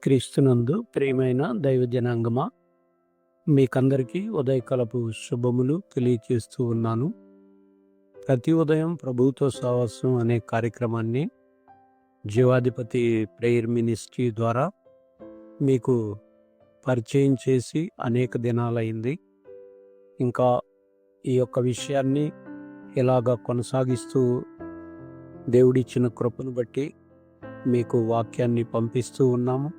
క్రీస్తునందు ప్రియమైన దైవ జనాంగమా, మీకందరికీ ఉదయకాలపు శుభములు తెలియచేస్తూ ఉన్నాను. ప్రతి ఉదయం ప్రభువుతో సావాసం అనే కార్యక్రమాన్ని జీవాధిపతి ప్రేయర్ మినిస్ట్రీ ద్వారా మీకు పరిచయం చేసి అనేక దినాలైంది. ఇంకా ఈ యొక్క విషయాన్ని ఇలాగా కొనసాగిస్తూ దేవుడిచ్చిన కృపను బట్టి మీకు వాక్యాన్ని పంపిస్తూ ఉన్నాము.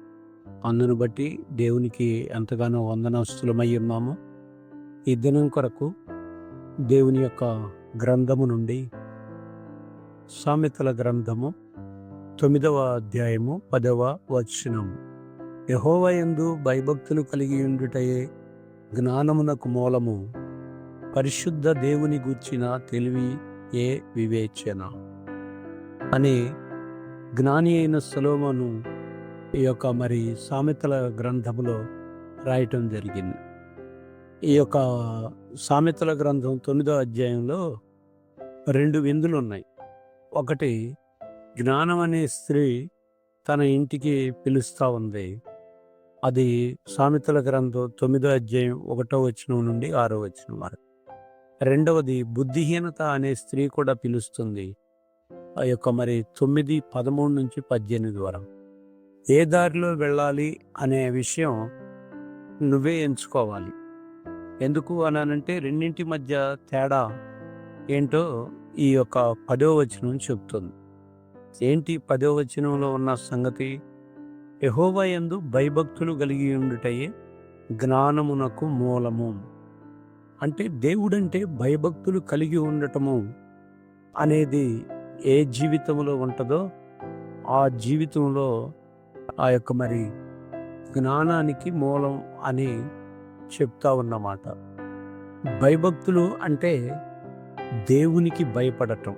అందును బట్టి దేవునికి ఎంతగానో వందనస్తులమై ఉన్నాము. ఈ దినం కొరకు దేవుని యొక్క గ్రంథము నుండి సామెతల గ్రంథము 9వ అధ్యాయము 10వ వచనం. యెహోవా యందు భయభక్తులు కలిగి ఉండుటయే జ్ఞానమునకు మూలము, పరిశుద్ధ దేవుని గూర్చిన తెలివి ఏ వివేచన అని జ్ఞాని అయిన సొలొమోను ఈ యొక్క సామెతల గ్రంథములో రాయటం జరిగింది. ఈ యొక్క సామెతల గ్రంథం 9వ అధ్యాయంలో 2 విందులు ఉన్నాయి. ఒకటి, జ్ఞానం అనే స్త్రీ తన ఇంటికి పిలుస్తూ ఉంది. అది సామెతల గ్రంథం 9వ అధ్యాయం 1వ వచనం నుండి 6వ వచనం వరకు. రెండవది, బుద్ధిహీనత అనే స్త్రీ కూడా పిలుస్తుంది. ఆ యొక్క 9, 13 నుంచి 18 వరకు. ఏ దారిలో వెళ్ళాలి అనే విషయం నువ్వే ఎంచుకోవాలి. ఎందుకు అనంటే రెండింటి మధ్య తేడా ఏంటో ఈ యొక్క 10వ వచనం చెప్తుంది. ఏంటి 10వ వచనంలో ఉన్న సంగతి? యెహోవా యందు భయభక్తులు కలిగి ఉండుటయే జ్ఞానమునకు మూలము. అంటే దేవుడంటే భయభక్తులు కలిగి ఉండటము అనేది ఏ జీవితంలో ఉంటుందో ఆ జీవితంలో ఆ యొక్క జ్ఞానానికి మూలం అని చెప్తా ఉన్నమాట. భయభక్తులు అంటే దేవునికి భయపడటం.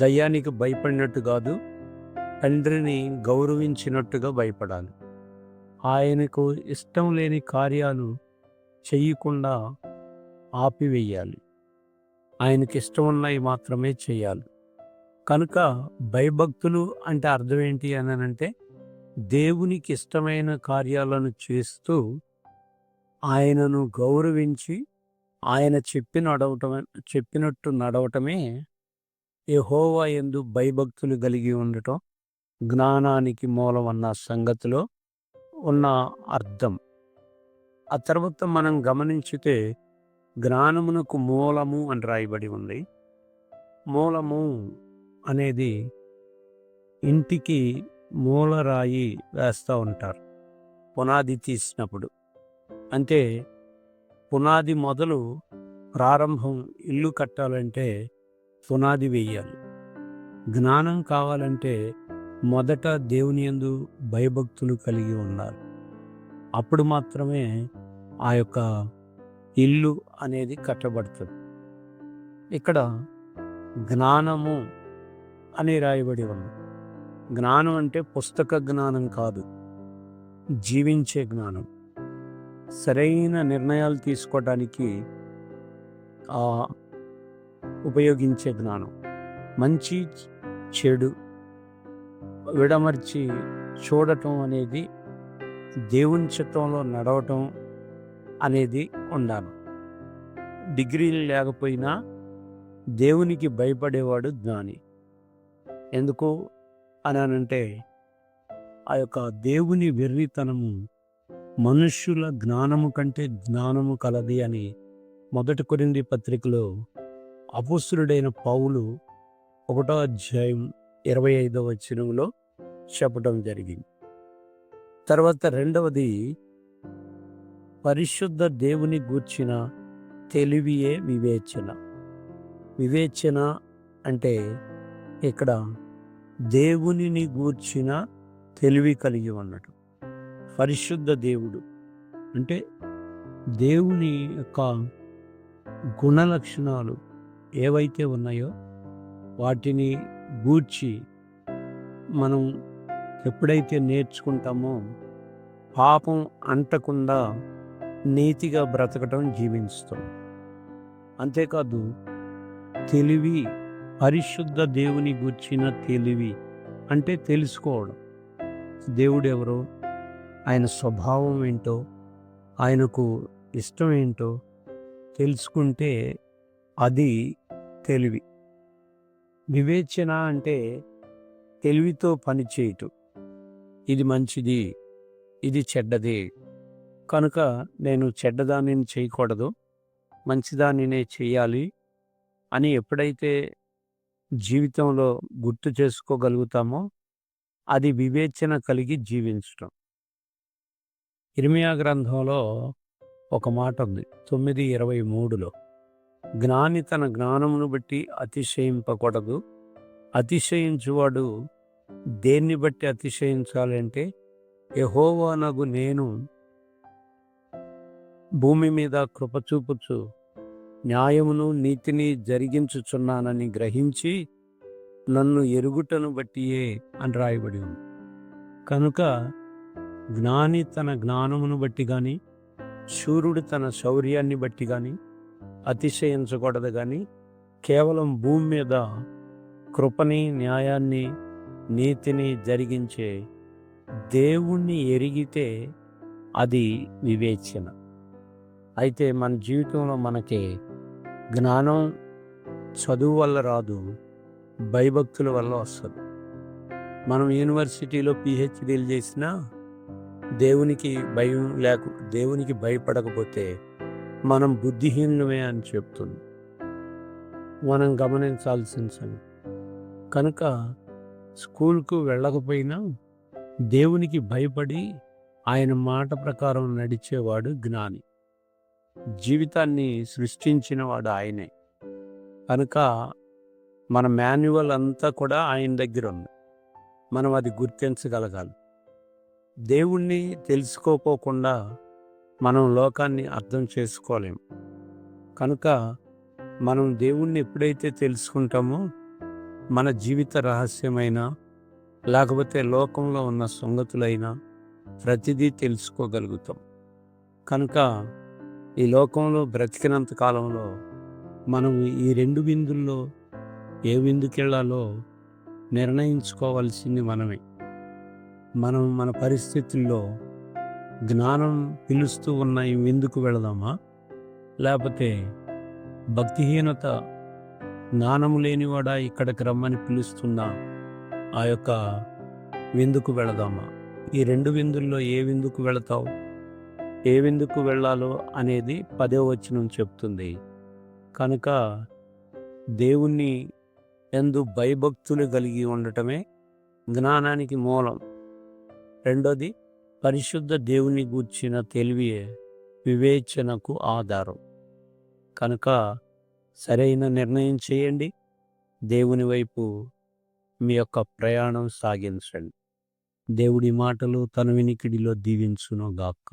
దయ్యానికి భయపడినట్టు కాదు, తండ్రిని గౌరవించినట్టుగా భయపడాలి. ఆయనకు ఇష్టం లేని కార్యాలు చెయ్యకుండా ఆపివేయాలి. ఆయనకి ఇష్టం ఉన్నవి మాత్రమే చేయాలి. కనుక భయభక్తులు అంటే అర్థం ఏంటి అనంటే దేవునికి ఇష్టమైన కార్యాలను చేస్తూ ఆయనను గౌరవించి ఆయన చెప్పినట్టు నడవటమే యెహోవా యందు భయభక్తులు కలిగి ఉండటం జ్ఞానానికి మూలం అన్న సంగతిలో ఉన్న అర్థం. ఆ తర్వాత మనం గమనించితే జ్ఞానమునకు మూలము అని రాయబడి ఉంది. మూలము అనేది ఇంటికి మూలరాయి వేస్తూ ఉంటారు పునాది తీసినప్పుడు. అంటే పునాది మొదలు ప్రారంభం ఇల్లు కట్టాలంటే పునాది వేయాలి. జ్ఞానం కావాలంటే మొదట దేవుని యందు భయభక్తులు కలిగి ఉండాలి. అప్పుడు మాత్రమే ఆ యొక్క ఇల్లు అనేది కట్టబడుతుంది. ఇక్కడ జ్ఞానము అని రాయబడి ఉంది. జ్ఞానం అంటే పుస్తక జ్ఞానం కాదు, జీవించే జ్ఞానం. సరైన నిర్ణయాలు తీసుకోవడానికి ఉపయోగించే జ్ఞానం. మంచి చెడు విడమర్చి చూడటం అనేది, దేవుని చిత్తంలో నడవటం అనేది ఉండాలి. డిగ్రీలు లేకపోయినా దేవునికి భయపడేవాడు జ్ఞాని. ఎందుకు అనంటే ఆ యొక్క దేవుని వెర్రితనము మనుష్యుల జ్ఞానము కంటే జ్ఞానము కలది అని 1 కొరింథీ పత్రికలో అపోస్తలుడైన పౌలు 1వ అధ్యాయం 25వ వచనంలో చెప్పడం జరిగింది. తర్వాత రెండవది, పరిశుద్ధ దేవుని గూర్చిన తెలివియే వివేచన. వివేచన అంటే ఇక్కడ దేవునిని గూర్చిన తెలివి కలిగి ఉండటం. పరిశుద్ధ దేవుడు అంటే దేవుని యొక్క గుణ లక్షణాలు ఏవైతే ఉన్నాయో వాటిని గూర్చి మనం ఎప్పుడైతే నేర్చుకుంటామో పాపం అంటకుండా నీతిగా బ్రతకటం, జీవించటం. అంతేకాదు తెలివి, పరిశుద్ధ దేవుని గూర్చిన తెలివి అంటే తెలుసుకోవడం. దేవుడు ఎవరో, ఆయన స్వభావం ఏంటో, ఆయనకు ఇష్టం ఏంటో తెలుసుకుంటే అది తెలివి. వివేచన అంటే తెలివితో పని చేయటం. ఇది మంచిది, ఇది చెడ్డది. కనుక నేను చెడ్డదానిని చేయకూడదు, మంచిదానినే చేయాలి అని ఎప్పుడైతే జీవితంలో గుర్తు చేసుకోగలుగుతామో అది వివేచన కలిగి జీవించటం. ఇర్మియా గ్రంథంలో ఒక మాట ఉంది 9:23లో, జ్ఞాని తన జ్ఞానమును బట్టి అతిశయింపకూడదు, అతిశయించువాడు దేన్ని బట్టి అతిశయించాలంటే యెహోవానగు నేను భూమి మీద కృప చూపుచు న్యాయమును నీతిని జరిగించుచున్నానని గ్రహించి నన్ను ఎరుగుటను బట్టియే అని రాయబడి ఉంది. కనుక జ్ఞాని తన జ్ఞానమును బట్టి కానీ, శూరుడు తన శౌర్యాన్ని బట్టి కానీ అతిశయించకూడదు. కానీ కేవలం భూమి మీద కృపని, న్యాయాన్ని, నీతిని జరిగించే దేవుణ్ణి ఎరిగితే అది వివేచన. అయితే మన జీవితంలో మనకి జ్ఞానం చదువు వల్ల రాదు, భయభక్తుల వల్ల వస్తుంది. మనం యూనివర్సిటీలో పిహెచ్డీలు చేసినా దేవునికి భయపడకపోతే మనం బుద్ధిహీనులమే అని చెప్తుంది. మనం గమనించాల్సిన సంగతి. కనుక స్కూల్కు వెళ్ళకపోయినా దేవునికి భయపడి ఆయన మాట ప్రకారం నడిచేవాడు జ్ఞాని. జీవితాన్ని సృష్టించిన వాడు ఆయనే. కనుక మన మాన్యువల్ అంతా కూడా ఆయన దగ్గర ఉంది. మనం అది గుర్తించగలగాలి. దేవుణ్ణి తెలుసుకోపోకుండా మనం లోకాన్ని అర్థం చేసుకోలేం. కనుక మనం దేవుణ్ణి ఎప్పుడైతే తెలుసుకుంటామో మన జీవిత రహస్యమైన లేకపోతే లోకంలో ఉన్న సంగతులైనా ప్రతిదీ తెలుసుకోగలుగుతాం. కనుక ఈ లోకంలో బ్రతికినంత కాలంలో మనం ఈ రెండు విందుల్లో ఏ విందుకెళ్లాలో నిర్ణయించుకోవాల్సింది మనమే. మనం మన పరిస్థితుల్లో జ్ఞానం పిలుస్తూ ఉన్న ఈ విందుకు వెళదామా, లేకపోతే భక్తిహీనత, జ్ఞానము లేనివాడా ఇక్కడికి రమ్మని పిలుస్తున్న ఆ యొక్క విందుకు వెళదామా? ఈ రెండు విందుల్లో ఏ విందుకు వెళతావు, ఏ విందుకు వెళ్ళాలో అనేది 10వ వచనం చెప్తుంది. కనుక దేవుణ్ణి యందు భయభక్తులు కలిగి ఉండటమే జ్ఞానానికి మూలం. రెండోది, పరిశుద్ధ దేవుని గూర్చిన తెలివియే వివేచనకు ఆధారం. కనుక సరైన నిర్ణయం చేయండి, దేవుని వైపు మీ యొక్క ప్రయాణం సాగించండి. దేవుడి మాటలు తన వినికిడిలో దీవించును గాక.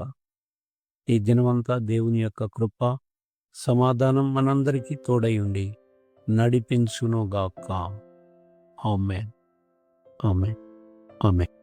ఈ దినమంతా దేవుని యొక్క కృప, సమాధానం మనందరికీ తోడై ఉండి నడిపించును గాక. ఆమేన్, ఆమేన్, ఆమేన్.